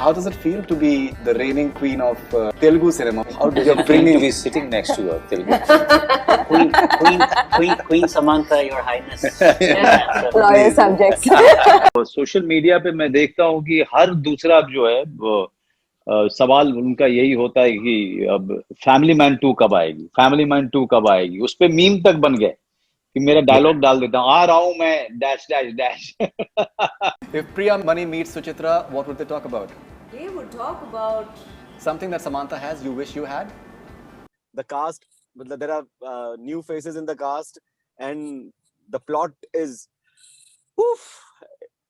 How does it feel to be the reigning queen of Telugu cinema? How do you bring to be sitting next to her, Telugu? Queen Samantha, Your Highness. Loyal subjects. Social media पे मैं देखता हूँ कि हर दूसरा जो है वो सवाल उनका यही होता है कि अब फैमिली मैन 2 कब आएगी, फैमिली मैन 2 कब आएगी। उस पे मीम तक बन गए कि मेरा डायलॉग डाल देता हूँ, आ रहा हूँ मैं dash dash dash. If Priyamani meets Suchitra, what would they talk about? They would talk about Something that Samantha has you wish you had? The cast, there are new faces in the cast, and the plot is, oof,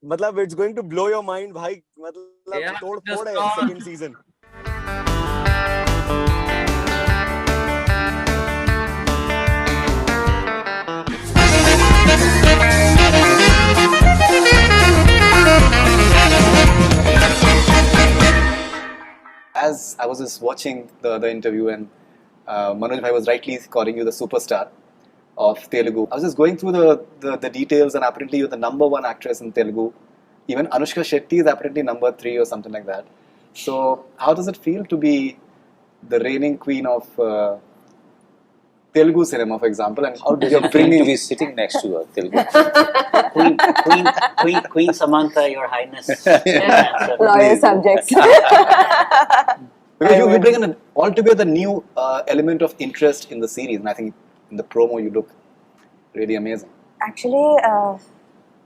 it's going to blow your mind, bhai. Tod hai second season. As I was just watching the interview and Manoj bhai was rightly calling you the superstar of Telugu. I was just going through the details, and apparently you're the #1 actress in Telugu. Even Anushka Shetty is apparently #3 or something like that. So how does it feel to be the reigning queen of Telugu cinema, for example, and how do you bring to be sitting next to her, Telugu? Queen Samantha, Your Highness. loyal subjects. Because you bring in altogether new element of interest in the series, and I think in the promo you look really amazing. Actually,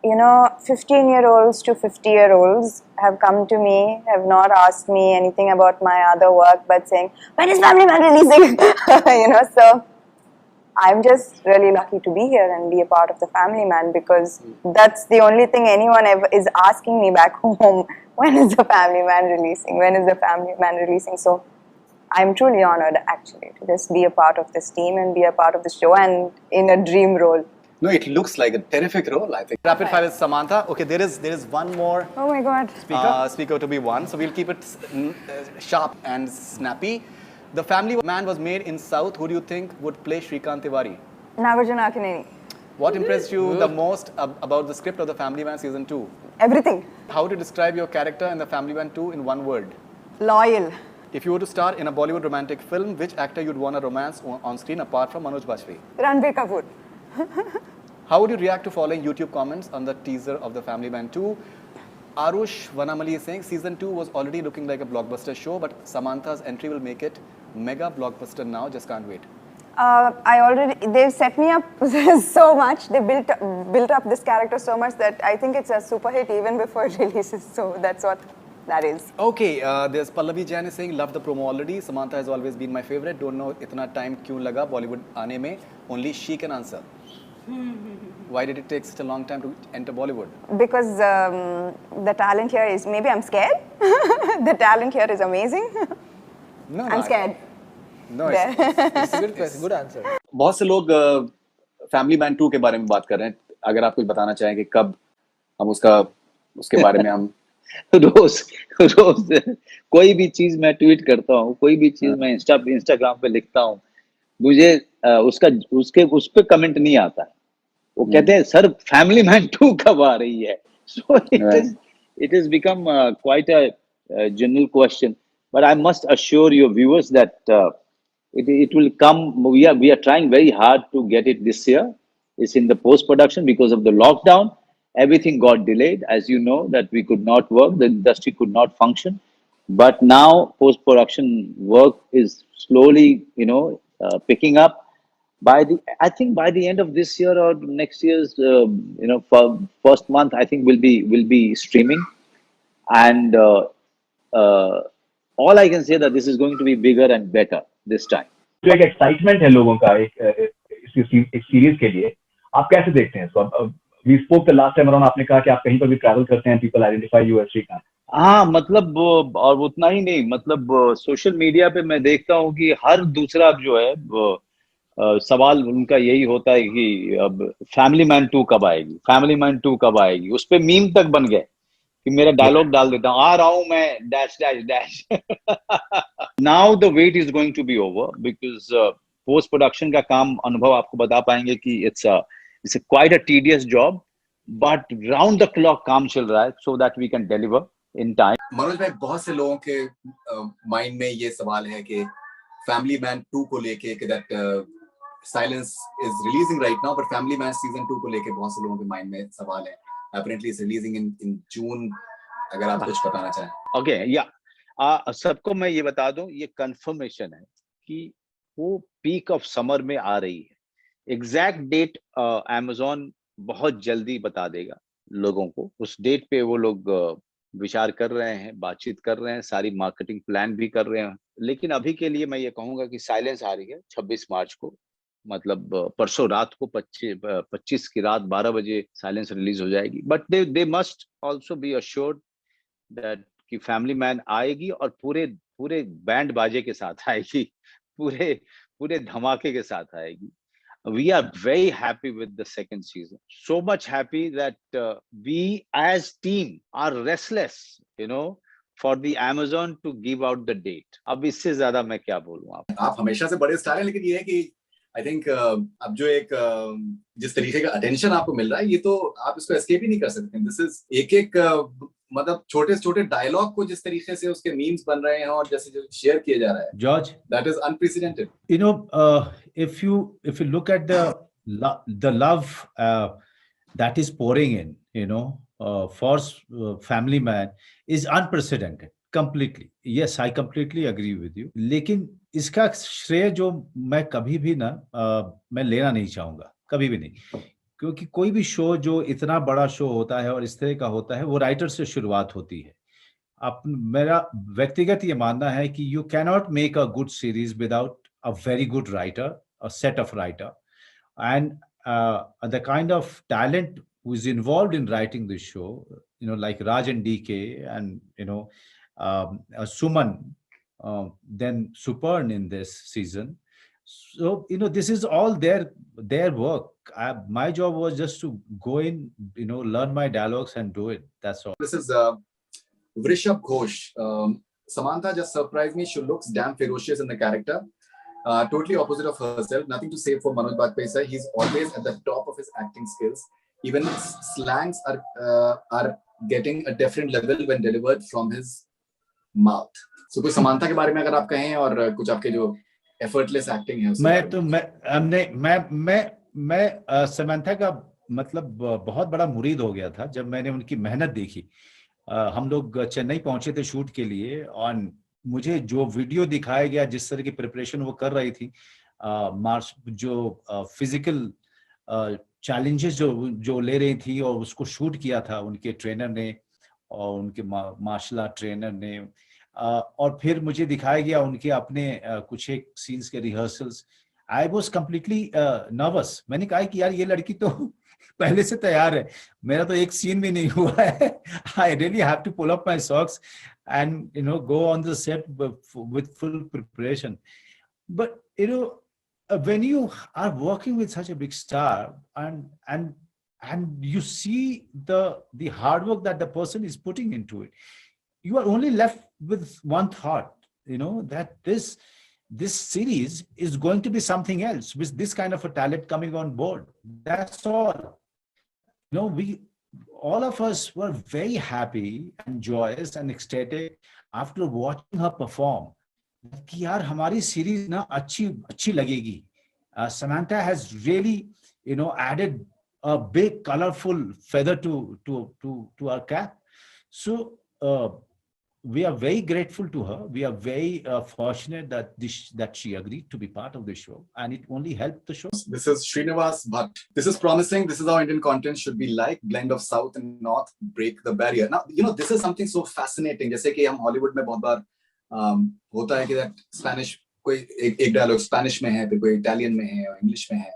15-year-olds to 50-year-olds have come to me, have not asked me anything about my other work, but saying, when is Family Man releasing? So I'm just really lucky to be here and be a part of the Family Man, because that's the only thing anyone ever is asking me back home. When is the Family Man releasing? When is the Family Man releasing? So I'm truly honored, actually, to just be a part of this team and be a part of the show, and in a dream role. No, it looks like a terrific role, I think. Rapid fire with Samantha. Okay, there is one more Oh my God. speaker to be won, so we'll keep it sharp and snappy. The Family Man was made in South. Who do you think would play Shrikant Tiwari? Nagarjuna Akineni. What impressed you the most about the script of the Family Man season 2? Everything. How would you describe your character in the Family Man 2 in one word? Loyal. If you were to star in a Bollywood romantic film, which actor you'd want a romance on screen apart from Manoj Bajpayee? Ranbir Kapoor. How would you react to following YouTube comments on the teaser of the Family Man 2? Arush Vanamali is saying season 2 was already looking like a blockbuster show, but Samantha's entry will make it mega blockbuster now. Just can't wait. They've set me up so much. They built up this character so much that I think it's a super hit even before it releases. So that's what that is. Okay, there's Pallavi Jain is saying love the promo already. Samantha has always been my favorite. Don't know itna time kyun laga Bollywood aane mein. Only she can answer. Why did it take such a long time to enter Bollywood? Because the talent here is, maybe I'm scared. The talent here is amazing. No, I'm scared. No, it's a good question. Good answer. बहुत से लोग Family Man 2 के बारे में बात कर रहे हैं. अगर आप कुछ बताना चाहें कि कब हम उसके बारे में हम रोज कोई भी चीज मैं ट्वीट करता हूँ, कोई भी चीज मैं इंस्टाग्राम पे लिखता हूँ, मुझे उस पे कमेंट नहीं आता है. वो कहते हैं सर फैमिली मैन 2 कब आ रही है. So it has become quite a general question, but I must assure your viewers that it will come. We are trying very hard to get it this year. It's in the post production because of the lockdown. Everything got delayed, as you know, that we could not work, the industry could not function. But now post-production work is slowly, picking up. I think by the end of this year or next year's, for first month, I think will be streaming. And all I can say that this is going to be bigger and better this time. जो एक excitement है लोगों का एक series के लिए, आप कैसे देखते हैं इसको? We spoke the last time around, आपने कहा कि आप कहीं पर भी ट्रैवल करते हैं, people identify you as Shrikant. हाँ, मतलब और उतना ही नहीं, मतलब सोशल मीडिया पे मैं देखता हूँ कि हर दूसरा जो है सवाल उनका यही होता है कि अब फैमिली मैन 2 कब आएगी, फैमिली मैन 2 कब आएगी. उस पे मीम तक बन गए कि मेरा डायलॉग डाल देता हूँ, आ रहा हूँ मैं dash dash dash. Now the wait is going to be over because post production का काम अनुभव आपको बता पाएंगे कि it's quite a tedious job, but round the clock काम चल रहा है so that we can deliver. in time. Manoj भाई, बहुत से लोगों के माइंड में ये सवाल है कि फैमिली मैन 2 को लेके कि that silence is releasing right now, but family man season 2 को लेके बहुत से लोगों के माइंड में सवाल है. अपेरेंटली इट्स रिलीजिंग इन जून. अगर आप कुछ बताना चाहें. ओके या सबको मैं ये बता दूं, ये कंफर्मेशन है कि वो पीक ऑफ समर में आ रही है. एग्जैक्ट डेट अमेज़न बहुत जल्दी बता देगा लोगों को. उस डेट पे वो लोग विचार कर रहे हैं, बातचीत कर रहे हैं, सारी मार्केटिंग प्लान भी कर रहे हैं. लेकिन अभी के लिए मैं ये कहूंगा कि साइलेंस आ रही है 26 मार्च को, मतलब परसों रात को 25 की रात 12 बजे साइलेंस रिलीज हो जाएगी. But they must also be assured that कि फैमिली मैन आएगी और पूरे बैंड बाजे के साथ आएगी, पूरे धमाके के साथ आएगी. We are very happy with the second season. So much happy that we as team are restless, for the Amazon to give out the date. अब इससे ज्यादा मैं क्या बोलूं. आप हमेशा से बड़े स्टार हैं, लेकिन ये है कि आई थिंक अब जो एक जिस तरीके का अटेंशन आपको मिल रहा है, ये तो आप इसको एस्केप ही नहीं कर सकते. दिस इज एक मतलब छोटे छोटे डायलॉग को जिस तरीके से उसके मीम्स बन रहे हैं और जैसे जो शेयर किया जा रहा है, George, that is unprecedented. if you look at the love that is pouring in, for Family Man is unprecedented completely. Yes, I completely agree with you. लेकिन इसका श्रेय जो मैं कभी भी मैं लेना नहीं चाहूंगा, कभी भी नहीं. क्योंकि कोई भी शो जो इतना बड़ा शो होता है और इस तरह का होता है, वो राइटर से शुरुआत होती है. मेरा व्यक्तिगत ये मानना है कि you cannot make a good series without a very good writer, a set of writer, and the kind of talent who is involved in writing this show, like Raj and DK, and Suman, then Supern in this season. So this is all their work. My job was just to go in, learn my dialogues and do it. That's all. This is Vrishab Ghosh. Samantha just surprised me. She looks damn ferocious in the character. Totally opposite of herself. Nothing to say for Manoj Bajpayee sir. He's always at the top of his acting skills. Even slangs are getting a different level when delivered from his mouth. So कुछ समानता के बारे में अगर आप कहें और कुछ आपके जो effortless acting है मैं समांथा का मतलब बहुत बड़ा मुरीद हो गया था जब मैंने उनकी मेहनत देखी. हम लोग चेन्नई पहुंचे थे शूट के लिए और मुझे जो वीडियो दिखाया गया, जिस तरह की प्रिपरेशन वो कर रही थी, जो फिजिकल चैलेंजेस जो ले रही थी और उसको शूट किया था उनके ट्रेनर ने और उनके मार्शल आर्ट ट्रेनर ने, और फिर मुझे दिखाया गया उनके अपने कुछ एक सीन्स के rehearsals. I was completely nervous. मैंने कहा कि यार ये लड़की तो पहले से तैयार है, मेरा तो एक सीन भी नहीं हुआ है. I really have to pull up my socks and go on the set with full preparation. But when you are working with such a big star and you see the hard work that the person is putting into it, you are only left with one thought, that this series is going to be something else with this kind of a talent coming on board. That's all. All of us were very happy and joyous and ecstatic after watching her perform. कि यार हमारी series ना अच्छी लगेगी. Samantha has really added a big colorful feather to our cap. So we are very grateful to her. We are very fortunate that she agreed to be part of the show, and it only helped the show. This is Srinivas Bhatt. This is promising. This is how Indian content should be like. Blend of South and North, break the barrier. Now, this is something so fascinating. जैसे कि हम Hollywood में बहुत बार होता है कि Spanish कोई एक डायलॉग स्पेनिश में है, फिर कोई इटालियन में है और इंग्लिश में है.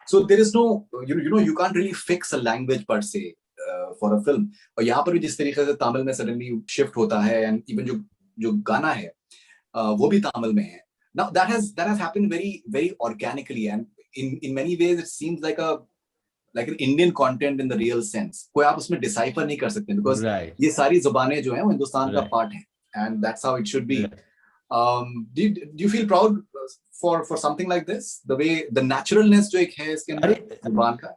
So there is no, you can't really fix a language per se. For a film. और यहाँ पर भी जिस तरीके से तमिल में सडनली शिफ्ट होता है, एंड इवन जो गाना है वो भी तमिल में है. Now that has happened very organically, and in many ways it seems like an Indian content in the real sense. कोई आप उसमें डिसाइफर नहीं कर सकते, बिकॉज ये सारी जुबानें जो हैं वो हिंदुस्तान का पार्ट है, and that's how it should be. Do you feel proud for something like this, the way the naturalness जो एक है इसके अंदर जुबान का?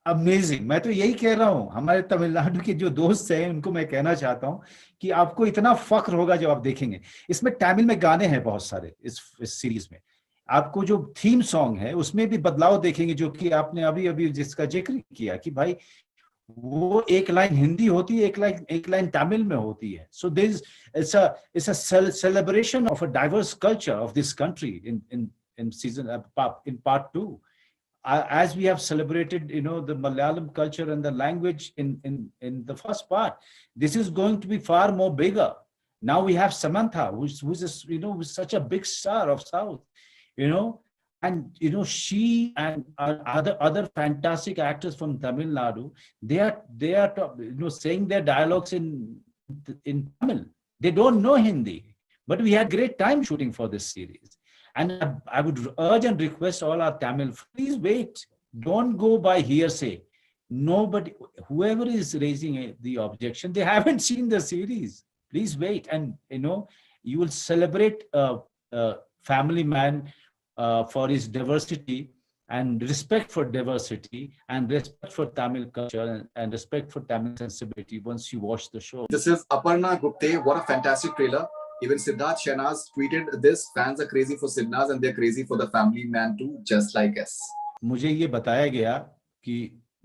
अमेजिंग। मैं तो यही कह रहा हूँ, हमारे तमिलनाडु के जो दोस्त हैं उनको मैं कहना चाहता हूँ कि आपको इतना फख्र होगा जब आप देखेंगे। इसमें तमिल में गाने हैं बहुत सारे इस सीरीज में। आपको जो थीम सॉन्ग है उसमें भी बदलाव देखेंगे, जो कि आपने अभी अभी जिसका जिक्र किया कि भाई वो एक लाइन हिंदी होती है, एक लाइन तमिल में होती है। So this it's a celebration of a diverse culture of this country in season in part 2, as we have celebrated, the Malayalam culture and the language in the first part. This is going to be far more bigger. Now we have Samantha, who's who's such a big star of South, and she and other fantastic actors from Tamil Nadu. They are saying their dialogues in Tamil. They don't know Hindi, but we had great time shooting for this series. And I would urge and request all our Tamil, please wait. Don't go by hearsay. Nobody, whoever is raising the objection, they haven't seen the series. Please wait, and you will celebrate Family Man for his diversity and respect for diversity and respect for Tamil culture and respect for Tamil sensibility once you watch the show. This is Aparna Gupte. What a fantastic trailer. Even Siddharth Shehnaz tweeted this. Fans are crazy for Siddharth and they're crazy for the Family Man too, just like us. मुझे ये बताया गया कि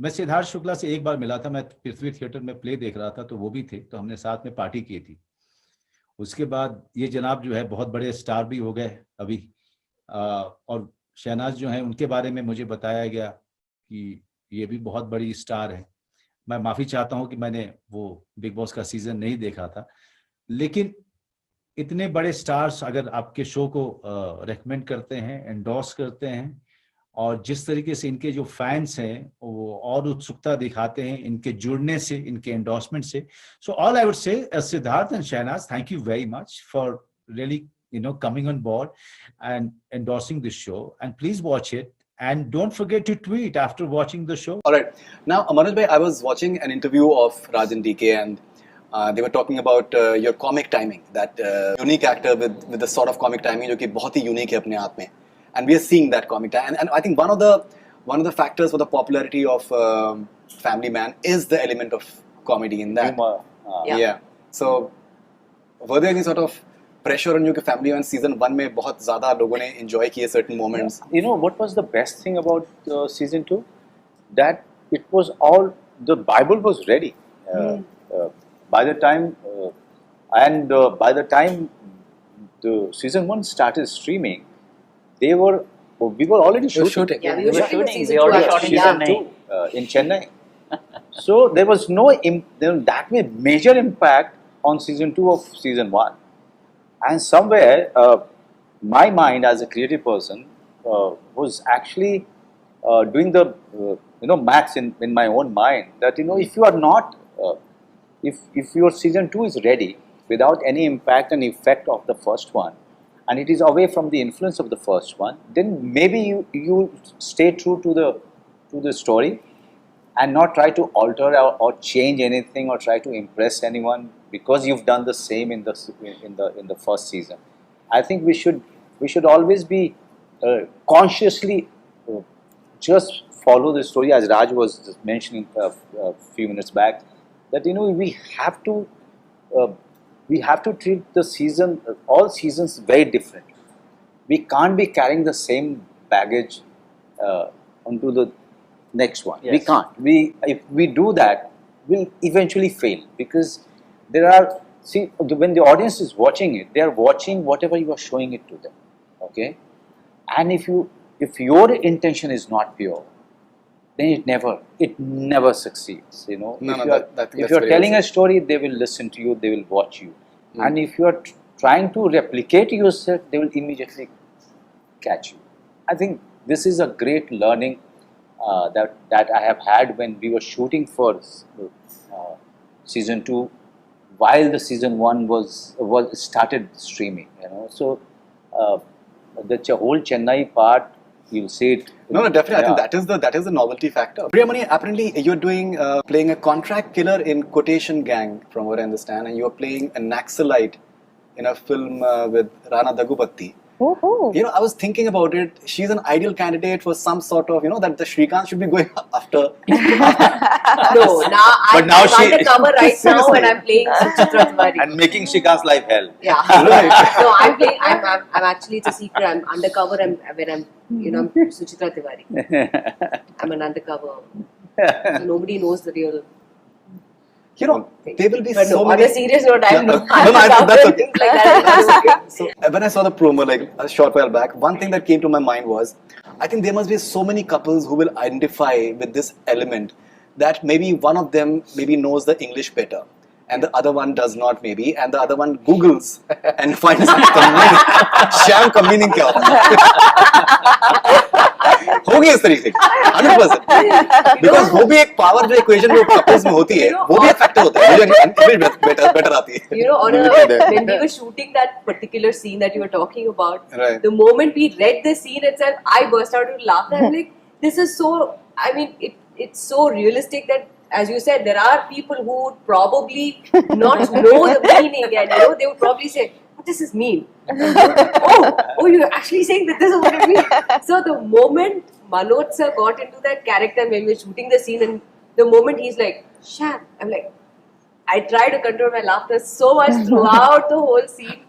मैं सिद्धार्थ शुक्ला से एक बार मिला था, मैं पृथ्वी थिएटर में प्ले देख रहा था, तो वो भी थे, तो हमने साथ में पार्टी की थी। उसके बाद ये जनाब जो है बहुत बड़े स्टार भी हो गए अभी, और शहनाज जो है उनके बारे में मुझे बताया गया कि ये भी बहुत बड़ी स्टार है। मैं माफ़ी चाहता हूँ कि मैंने वो बिग बॉस का सीज़न नहीं देखा था, लेकिन इतने बड़े स्टार्स अगर आपके शो को रेकमेंड करते हैं, एंडोर्स करते हैं, और जिस तरीके से इनके जो फैंस हैं वो और उत्सुकता दिखाते हैं इनके जुड़ने से, इनके एंडोर्समेंट से। So all I would say Siddharth and Shehnaz, thank you very much for really coming on board and endorsing this show, and please watch it and don't forget to tweet after watching the show. All right, now Manoj bhai, I was watching an interview of Raj and DK, and they were talking about your comic timing, that unique actor with the sort of comic timing जो कि बहुत ही unique है अपने आप में, and we are seeing that comic time, and I think one of the factors for the popularity of Family Man is the element of comedy in that. Yeah. So were there any sort of pressure on you कि Family Man season 1 में बहुत ज़्यादा लोगों ने enjoy किए certain moments? You know what was the best thing about season 2? That it was all, the Bible was ready. By the time by the time the season 1 started streaming, we were already shooting. Yeah, we were shooting. season We already two shot in season Chennai. 2 in Chennai. So there was no that way major impact on season 2 of season 1. And somewhere, my mind as a creative person was actually doing the maths in my own mind, that if you are not if your season 2 is ready without any impact and effect of the first one, and it is away from the influence of the first one, then maybe you stay true to the story and not try to alter or change anything or try to impress anyone because you've done the same in the first season. I think we should always be consciously just follow the story, as Raj was just mentioning a few minutes back, that we have to treat the season, all seasons, very different. We can't be carrying the same baggage onto the next one. Yes. We can't. If we do that, we'll eventually fail, because when the audience is watching it, they are watching whatever you are showing it to them. Okay, and if your intention is not pure, then it never succeeds. If you are telling a story, they will listen to you, they will watch you, and if you are trying to replicate yourself, they will immediately catch you. I think this is a great learning that I have had when we were shooting for season 2, while the season 1 was started streaming. So the whole Chennai part, you'll see it. No, definitely. I think that is the novelty factor. Priyamani, apparently you're playing a contract killer in Quotation Gang, from what I understand, and you're playing a Naxalite in a film with Rana Daggubati. Woohoo. You know, I was thinking about it. She's an ideal candidate for some sort of, you know, that the Shrikant should be going after. No, now But now I'm she- undercover right now Seriously. and I'm playing Suchitra Tiwari. And making Shikant's life hell. Yeah. Right. No, I'm playing. I'm actually, it's a secret. I'm undercover. I'm I'm Suchitra Tiwari. I'm an undercover. So nobody knows the real. You know, there will be But so no, on many. a serious note, I'm No, not. no, no, that's okay. Things like that. So when I saw the promo like a short while back, one thing that came to my mind was, I think there must be so many couples who will identify with this element that maybe one of them maybe knows the English better and the other one does not maybe, and the other one Googles and finds sham का meaning क्या होता है होगी इस तरीके की 100% because वो भी एक पावर जो इक्वेशन जो कपल्स में होती है वो भी एक फैक्टर होता है मुझे बेटर आती है You know, when we were shooting that particular scene that you were talking about, Right. the moment we read the scene itself, I burst out into laughter. I'm like, this is so, I mean, it's so realistic that, as you said, there are people who would probably not know the meaning, and they would probably say, "What does this mean?" oh, you're actually saying that this is what it means. So the moment Manoj sir got into that character when we were shooting the scene, and the moment he's like, "Sham," I'm like, I try to control my laughter so much throughout the whole scene,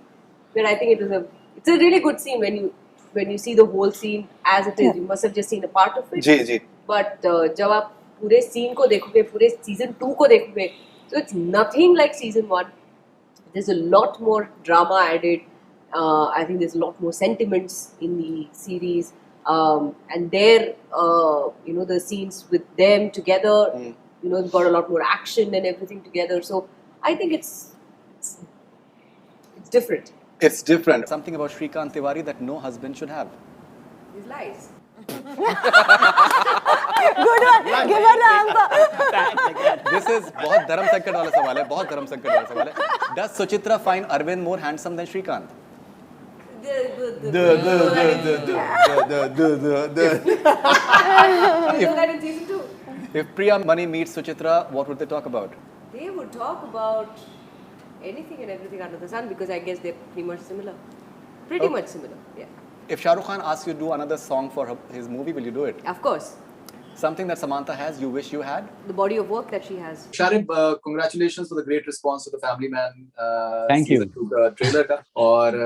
but I think it's a really good scene when you see the whole scene as it is. You must have just seen a part of it. Ji ji But जब आप पूरे scene को देखोगे, पूरे season 2 को देखोगे, so it's nothing like season 1. There's a lot more drama added. I think there's a lot more sentiments in the series, and there, the scenes with them together. It's got a lot more action and everything together. So I think it's different. it's different. Something about Shrikant Tiwari that no husband should have. His lies. Good one. Give her the answer. This is बहुत धर्म संकट वाला सवाल है, बहुत धर्म संकट वाला सवाल है. Does Suchitra find Arvind more handsome than Shrikant? We know that in season 2. If Priya Mani meets Suchitra, what would they talk about? They would talk about anything and everything under the sun because I guess they're pretty much similar. Pretty much similar, yeah. If Shah Rukh Khan asks you to do another song for his movie, will you do it? Of course. Something that Samantha has, you wish you had? The body of work that she has. Sharib, congratulations for the great response to the Family Man Thank you. season 2 का trailer का. और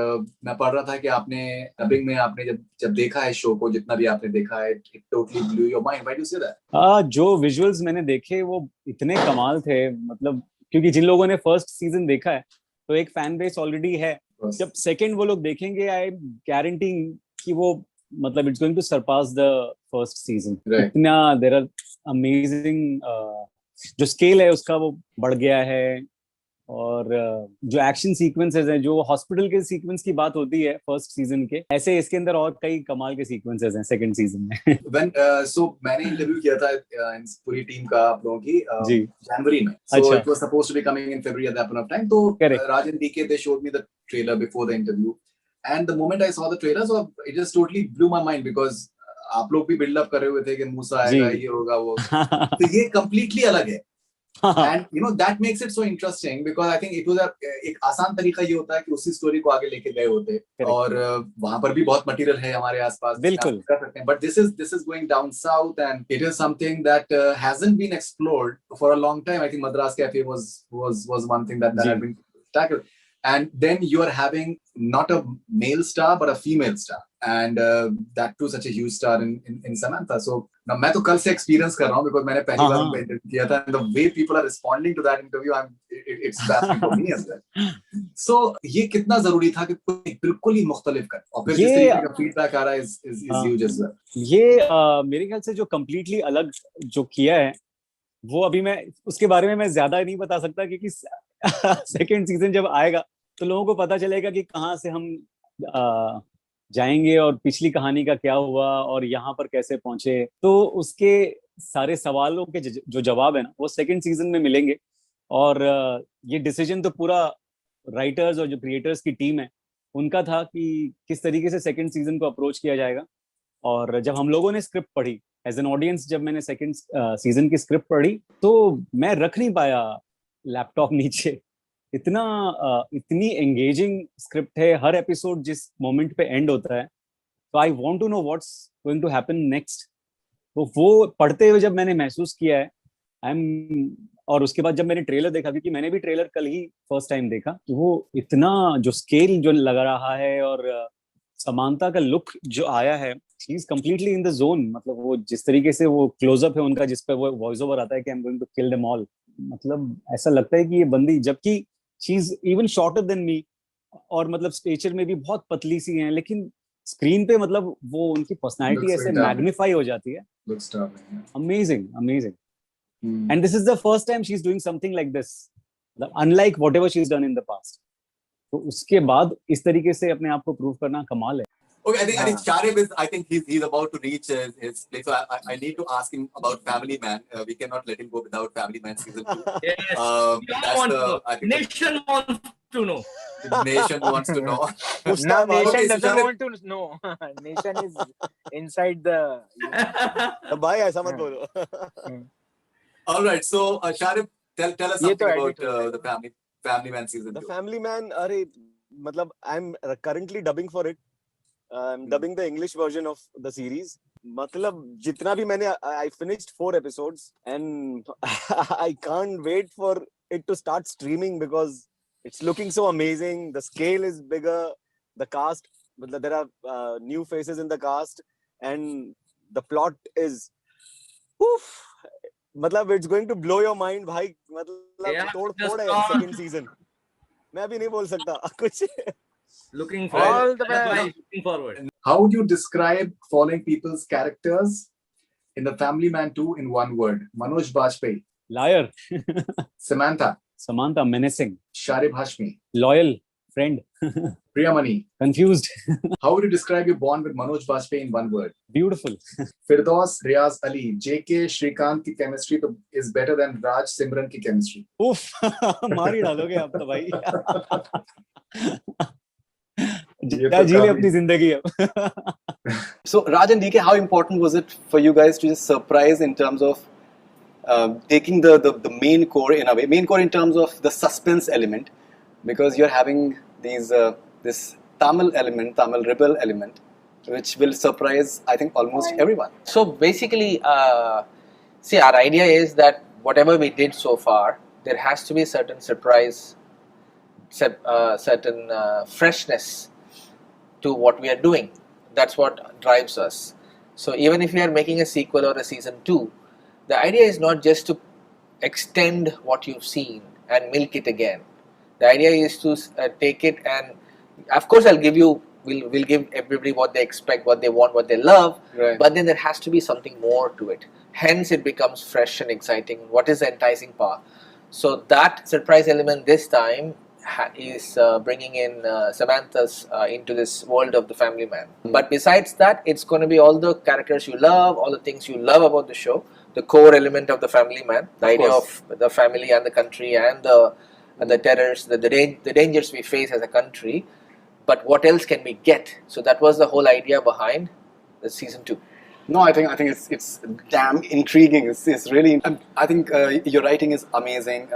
मैं पढ़ रहा था कि आपने dubbing में आपने जब देखा है शो को, जितना भी आपने देखा है, it totally blew your mind. Why do you say that? जो विजुअल्स मैंने देखे वो इतने कमाल थे, मतलब क्योंकि जिन लोगों ने फर्स्ट सीजन देखा है तो एक फैन बेस ऑलरेडी है. जब सेकंड वो लोग देखेंगे, आई गारंटी कि वो मतलब it's going to surpass the first season. इतना देयर आर अमेजिंग, जो स्केल है उसका वो बढ़ गया है. और जो एक्शन सीक्वेंसेस हैं, जो हॉस्पिटल के सीक्वेंस की बात होती है फर्स्ट सीजन के, ऐसे इसके अंदर और कई कमाल के सीक्वेंसेस हैं सेकंड सीजन में. मैंने इंटरव्यू किया था पूरी टीम का आप लोगों की जी जनवरी में. So it was supposed to be coming in February at that point of time. So Raj and DK, they showed me the trailer before the interview, and the moment I saw the trailer, so it just totally blew my mind because आप लोग भी buildup कर रहे हुए थे कि मूसा आएगा, ये होगा वो. तो ये completely अलग है. And that makes it so interesting because I think it was एक आसान तरीका ये होता है कि उसी स्टोरी को आगे लेके गए होते, और वहां पर भी बहुत मटेरियल है हमारे आसपास, बिल्कुल कर सकते हैं. But this is going down south and it is something that hasn't been explored for a long time. I think Madras Cafe was one thing that had been tackled. And then you are having not a male star but a female star, and that too such a huge star in Samantha. So now मैं तो कल से experience कर रहा हूँ because मैंने पहली बार उनका interview किया था, and the way people are responding to that interview, it's baffling for me as well. So ये कितना जरूरी था कि कोई बिल्कुल ही मुख्तलिफ कर, और फिर जिस तरीके का feedback आ रहा है is huge as well. ये मेरे ख्याल से जो completely अलग जो किया है, वो अभी मैं उसके बारे में मैं ज्यादा नहीं बता सकता क्योंकि सेकंड सीजन जब आएगा तो लोगों को पता चलेगा कि कहाँ से हम जाएंगे और पिछली कहानी का क्या हुआ और यहाँ पर कैसे पहुंचे. तो उसके सारे सवालों के जो जवाब है ना, वो सेकंड सीजन में मिलेंगे. और ये डिसीजन तो पूरा राइटर्स और जो क्रिएटर्स की टीम है उनका था कि किस तरीके से सेकंड सीजन को अप्रोच किया जाएगा. और जब हम लोगों ने स्क्रिप्ट पढ़ी एज एन ऑडियंस, जब मैंने सेकंड सीजन की स्क्रिप्ट पढ़ी तो मैं रख नहीं पाया लैपटॉप नीचे. इतनी एंगेजिंग स्क्रिप्ट है, हर एपिसोड जिस मोमेंट पे एंड होता है, तो I want to know what's going to happen next. तो वो पढ़ते हुए जब मैंने महसूस किया है, और उसके बाद जब मैंने ट्रेलर देखा, क्योंकि मैंने भी ट्रेलर कल ही फर्स्ट टाइम देखा, तो वो इतना जो स्केल जो लग रहा है, और समांता का लुक जो आया है, she is completely in the zone. मतलब वो जिस तरीके से वो क्लोजअप है उनका, जिस पे वो वॉइस ओवर आता है कि I am going to kill them all, मतलब ऐसा लगता है कि ये बंदी, जबकि she is even shorter than me, और मतलब स्टेचर में भी बहुत पतली सी हैं, लेकिन स्क्रीन पे मतलब वो उनकी पर्सनालिटी ऐसे मैग्नीफाई हो जाती है। Amazing, amazing. And this is the first time she's doing something like this, unlike whatever she's done in the past. तो उसके बाद इस तरीके से अपने आप को प्रूव करना कमाल है। Okay, I think Sharib is. I think he's about to reach his place. So I need to ask him about Family Man. We cannot let him go without Family Man season 2. Yes. I think Nation wants to know. the nation wants to know. No, nation Okay, so doesn't Sharib, want to know. Nation is inside the. भाई ऐसा मत बोलो। all right. So Sharib, tell us ये तो something about edit हो the Family Man season The 2. Family Man, अरे मतलब I'm currently dubbing for it. I'm dubbing the English version of the series. मतलब जितना भी मैंने I finished 4 episodes and I can't wait for it to start streaming because it's looking so amazing. The scale is bigger. The cast, मतलब there are new faces in the cast and the plot is, oof, मतलब it's going to blow your mind भाई, मतलब तोड़ फोड़ है second season. मैं अभी नहीं बोल सकता कुछ। Looking All forward. the That's why best. I'm looking forward. How would you describe following people's characters in the Family Man 2 in one word? Manoj Bajpayee, Liar, Samantha, Samantha, menacing, Sharib Hashmi, loyal, friend, Priyamani. confused, How would you describe your bond with Manoj Bajpayee in one word? beautiful. Firdaus, Riaz Ali, JK, Shrikant की chemistry तो is better than Raj Simran की chemistry. उफ, मार ही डालोगे आप तो भाई। क्या जी ले अपनी जिंदगी अब। So, Raj and DK, how important was it for you guys to just surprise in terms of taking the main core in a way, main core in terms of the suspense element, because you're having these this Tamil element, Tamil rebel element, which will surprise, I think, almost everyone. So basically, see, our idea is that whatever we did so far, there has to be certain surprise, certain freshness to what we are doing. That's what drives us. So even if we are making a sequel or a season 2, the idea is not just to extend what you've seen and milk it again. The idea is to take it and, of course, we'll give everybody what they expect, what they want, what they love, Right. but then there has to be something more to it. Hence, it becomes fresh and exciting. What is the enticing part? So that surprise element this time is bringing in Samantha's into this world of the Family Man. But besides that, it's going to be all the characters you love, all the things you love about the show, the core element of the Family Man, the idea of the family and the country and the terrors, the dangers we face as a country. But what else can we get? So that was the whole idea behind the season 2. No, I think it's damn intriguing. It's really. I think your writing is amazing.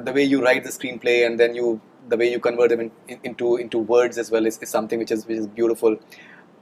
The way you write the screenplay and then the way you convert them into words as well is something which is beautiful.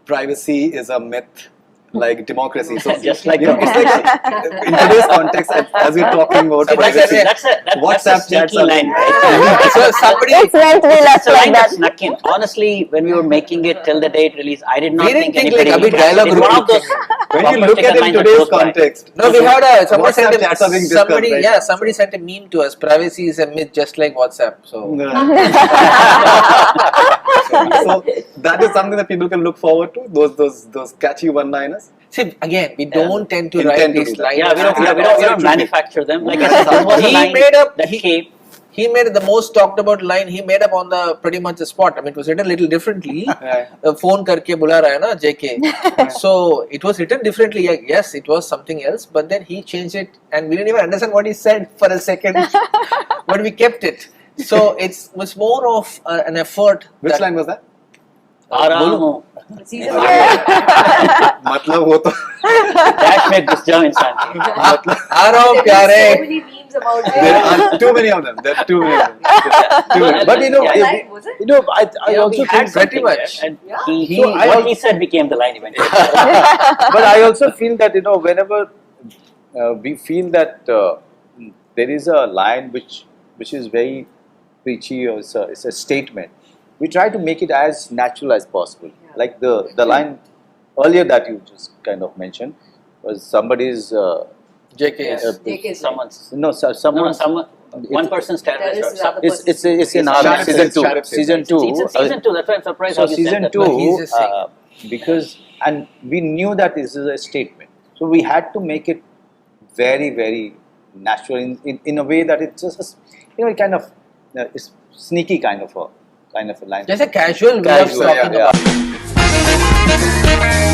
Privacy is a myth, like democracy. So Just like it's like in today's context, as we're talking about privacy, That's a WhatsApp chats sneaky are line, right? So somebody, It's meant to be left That's a like line that that. snuck in. Honestly, when we were making it till the date release, I did not we didn't think anybody like a bit would- dialogue. It's one of those when you bumper look sticker at it in lines that today's goes by. context. No, we had somebody WhatsApp sent chats are being discussed, somebody, right? yeah, somebody sent a meme to us. Privacy is a myth, just like WhatsApp. So So that is something that people can look forward to. Those catchy one-liners. see, again, we don't tend to Intend write to these do that. lines. Yeah, we don't manufacture them. Like I said, this was a He line made up- that came. He made the most talked about line. He made up on the pretty much the spot. I mean, it was written a little differently. Phone करके बुला रहा है ना JK. So it was written differently. Yes, it was something else, but then he changed it, and we didn't even understand what he said for a second, but we kept it. So it was more of an effort. Which line was that? Aramo. Season मतलब वो तो That made this jump instantly. आ रहा हूँ प्यारे. So many memes memes about it. There are too many of them. There are too many of them. Too many. But you know, Yeah, line, was it? you know, I Yeah, also we had think pretty something much. there, and Yeah. he So I- what he said became the line eventually. but I also feel that whenever we feel that there is a line which is very preachy or it's a statement, we try to make it as natural as possible. Yeah. Like the line earlier that you just kind of mentioned was somebody's JK. JK. someone's No, someone. One person's That is terrorist. the other it's person's it's in Sharif our said, season two. Sharif said Season that. two. It's in season 2. That's why I'm surprised. So how you said season that. two, But he's just saying because and we knew that this is a statement, so we had to make it very very natural in a way that it's just kind of it's sneaky kind of a line. Just a casual way of Casual, talking yeah. about